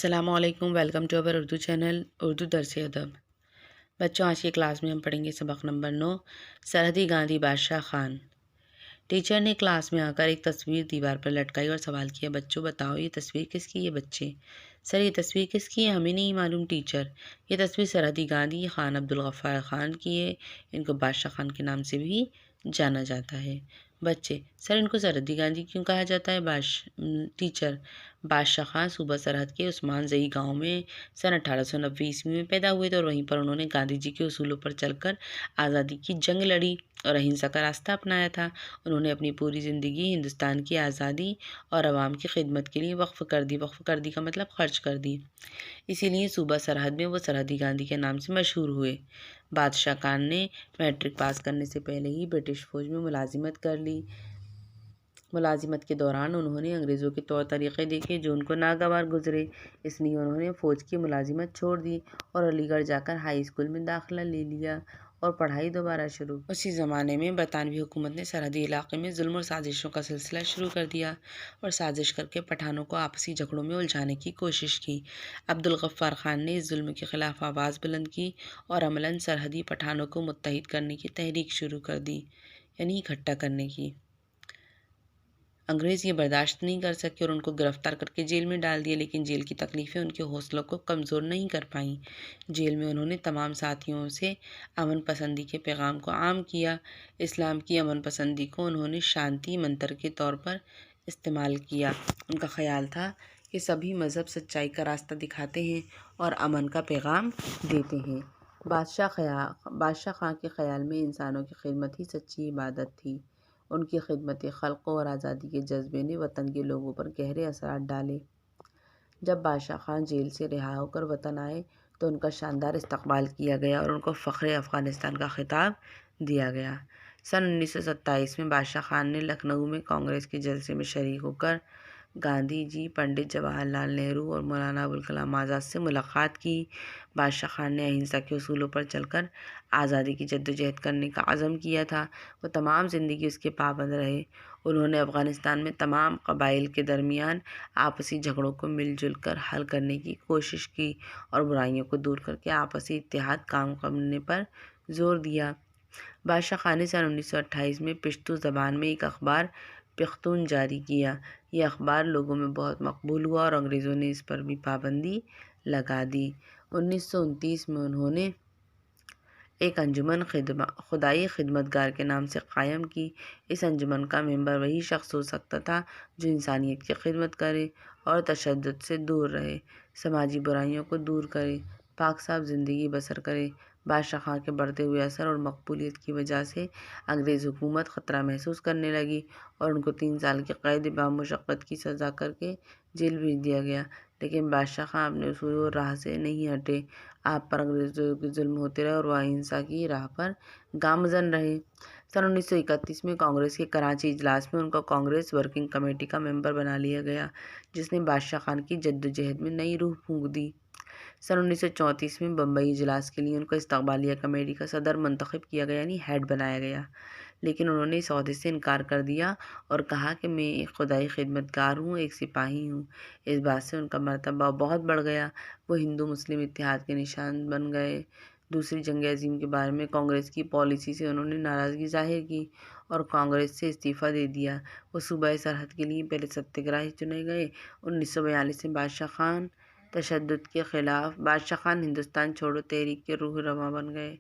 السلام علیکم، welcome to our Urdu channel Urdu درس ادب۔ بچوں، آج کی کلاس میں ہم پڑھیں گے سبق نمبر 9، سرحدی گاندھی بادشاہ خان۔ ٹیچر نے کلاس میں آ کر ایک تصویر دیوار پر لٹکائی اور سوال کیا، بچوں بتاؤ یہ تصویر کس کی ہے؟ بچے: سر یہ تصویر کس کی ہے؟ ہمیں نہیں معلوم ٹیچر۔ یہ تصویر سرحدی گاندھی خان عبدالغفار خان کی ہے، ان کو بادشاہ خان کے نام سے بھی جانا جاتا ہے۔ بچے: سر ان کو سرحدی گاندھی کیوں کہا جاتا ہے؟ ٹیچر: بادشاہ خان صوبہ سرحد کے عثمان زئی گاؤں میں سن 1890 میں پیدا ہوئے تھے اور وہیں پر انہوں نے گاندھی جی کے اصولوں پر چل کر آزادی کی جنگ لڑی اور اہنسا کا راستہ اپنایا تھا۔ انہوں نے اپنی پوری زندگی ہندوستان کی آزادی اور عوام کی خدمت کے لیے وقف کر دی۔ وقف کر دی کا مطلب خرچ کر دی، اسی لیے صوبہ سرحد میں وہ سرحدی گاندھی کے نام سے مشہور ہوئے۔ بادشاہ خان نے میٹرک پاس کرنے سے پہلے ہی برٹش فوج میں ملازمت کر لی۔ ملازمت کے دوران انہوں نے انگریزوں کے طور طریقے دیکھے جو ان کو ناگوار گزرے، اس لیے انہوں نے فوج کی ملازمت چھوڑ دی اور علی گڑھ جا کر ہائی اسکول میں داخلہ لے لیا اور پڑھائی دوبارہ شروع کی۔ اسی زمانے میں برطانوی حکومت نے سرحدی علاقے میں ظلم اور سازشوں کا سلسلہ شروع کر دیا اور سازش کر کے پٹھانوں کو آپسی جھگڑوں میں الجھانے کی کوشش کی۔ عبدالغفار خان نے اس ظلم کے خلاف آواز بلند کی اور عملاً سرحدی پٹھانوں کو متحد کرنے کی تحریک شروع کر دی، یعنی اکٹھا کرنے کی۔ انگریز یہ برداشت نہیں کر سکے اور ان کو گرفتار کر کے جیل میں ڈال دیا، لیکن جیل کی تکلیفیں ان کے حوصلوں کو کمزور نہیں کر پائیں۔ جیل میں انہوں نے تمام ساتھیوں سے امن پسندی کے پیغام کو عام کیا۔ اسلام کی امن پسندی کو انہوں نے شانتی منتر کے طور پر استعمال کیا۔ ان کا خیال تھا کہ سبھی مذہب سچائی کا راستہ دکھاتے ہیں اور امن کا پیغام دیتے ہیں۔ بادشاہ خان کے خیال میں انسانوں کی خدمت ہی سچی عبادت تھی۔ ان کی خدمت خلق اور آزادی کے جذبے نے وطن کے لوگوں پر گہرے اثرات ڈالے۔ جب بادشاہ خان جیل سے رہا ہو کر وطن آئے تو ان کا شاندار استقبال کیا گیا اور ان کو فخر افغانستان کا خطاب دیا گیا۔ سن 1927 میں بادشاہ خان نے لکھنؤ میں کانگریس کے جلسے میں شریک ہو کر گاندھی جی، پنڈت جواہر لال نہرو اور مولانا ابوالکلام آزاد سے ملاقات کی۔ بادشاہ خان نے اہنسا کے اصولوں پر چل کر آزادی کی جدوجہد کرنے کا عزم کیا تھا۔ وہ تمام زندگی اس کے پابند رہے۔ انہوں نے افغانستان میں تمام قبائل کے درمیان آپسی جھگڑوں کو مل جل کر حل کرنے کی کوشش کی اور برائیوں کو دور کر کے آپسی اتحاد قائم کرنے پر زور دیا۔ بادشاہ خان نے سن 1928 میں پشتو زبان میں ایک اخبار پختون جاری کیا۔ یہ اخبار لوگوں میں بہت مقبول ہوا اور انگریزوں نے اس پر بھی پابندی لگا دی۔ 1929 میں انہوں نے ایک انجمن خدائی خدمتگار کے نام سے قائم کی۔ اس انجمن کا ممبر وہی شخص ہو سکتا تھا جو انسانیت کی خدمت کرے اور تشدد سے دور رہے، سماجی برائیوں کو دور کرے، پاک صاف زندگی بسر کرے۔ بادشاہ خان کے بڑھتے ہوئے اثر اور مقبولیت کی وجہ سے انگریز حکومت خطرہ محسوس کرنے لگی اور ان کو 3 سال کی قید بامشقت کی سزا کر کے جیل بھیج دیا گیا، لیکن بادشاہ خان اپنے اصول اور راہ سے نہیں ہٹے۔ آپ پر انگریزوں کے ظلم ہوتے رہے اور وہ اہنسا کی راہ پر گامزن رہے۔ سن 1931 میں کانگریس کے کراچی اجلاس میں ان کو کانگریس ورکنگ کمیٹی کا ممبر بنا لیا گیا، جس نے بادشاہ خان کی جدوجہد میں نئی روح پھونک دی۔ سن 1934 میں بمبئی اجلاس کے لیے ان کو استقبالیہ کمیٹی کا صدر منتخب کیا گیا، یعنی ہیڈ بنایا گیا، لیکن انہوں نے اس عہدے سے انکار کر دیا اور کہا کہ میں ایک خدائی خدمتگار ہوں، ایک سپاہی ہوں۔ اس بات سے ان کا مرتبہ بہت بڑھ گیا، وہ ہندو مسلم اتحاد کے نشان بن گئے۔ دوسری جنگ عظیم کے بارے میں کانگریس کی پالیسی سے انہوں نے ناراضگی ظاہر کی اور کانگریس سے استعفیٰ دے دیا۔ وہ صوبہ سرحد کے لیے پہلے ستیہ گراہی چنے گئے۔ 1942 میں بادشاہ خان تشدد کے خلاف بادشاہ خان ہندوستان چھوڑو تحریک کے روح رواں بن گئے۔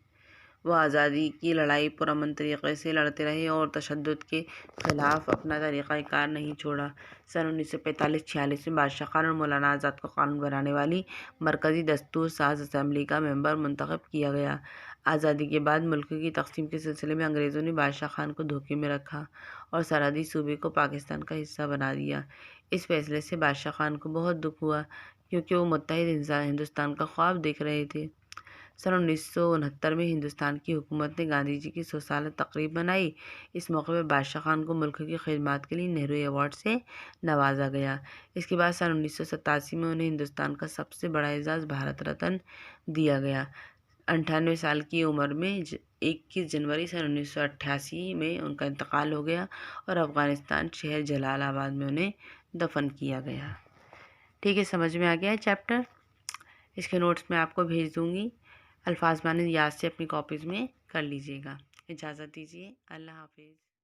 وہ آزادی کی لڑائی پرامن طریقے سے لڑتے رہے اور تشدد کے خلاف اپنا طریقہ کار نہیں چھوڑا۔ سن 1945-46 میں بادشاہ خان اور مولانا آزاد کو قانون بنانے والی مرکزی دستور ساز اسمبلی کا ممبر منتخب کیا گیا۔ آزادی کے بعد ملک کی تقسیم کے سلسلے میں انگریزوں نے بادشاہ خان کو دھوکے میں رکھا اور سرحدی صوبے کو پاکستان کا حصہ بنا دیا۔ اس فیصلے سے بادشاہ خان کو بہت دکھ ہوا کیونکہ وہ متحد ہندوستان کا خواب دیکھ رہے تھے۔ سن 1969 میں ہندوستان کی حکومت نے گاندھی جی کی 100 سالہ تقریب منائی۔ اس موقع پر بادشاہ خان کو ملک کی خدمات کے لیے نہرو ایوارڈ سے نوازا گیا۔ اس کے بعد سن 1987 میں انہیں ہندوستان کا سب سے بڑا اعزاز بھارت رتن دیا گیا۔ 98 سال کی عمر میں 21 جنوری سن 1988 میں ان کا انتقال ہو گیا اور افغانستان شہر جلال آباد میں انہیں دفن کیا گیا۔ ٹھیک ہے، سمجھ میں آ گیا ہے چیپٹر؟ اس کے نوٹس میں آپ کو بھیج دوں گی، الفاظ معنی یاد سے اپنی کاپیز میں کر لیجیے گا۔ اجازت دیجیے، اللہ حافظ۔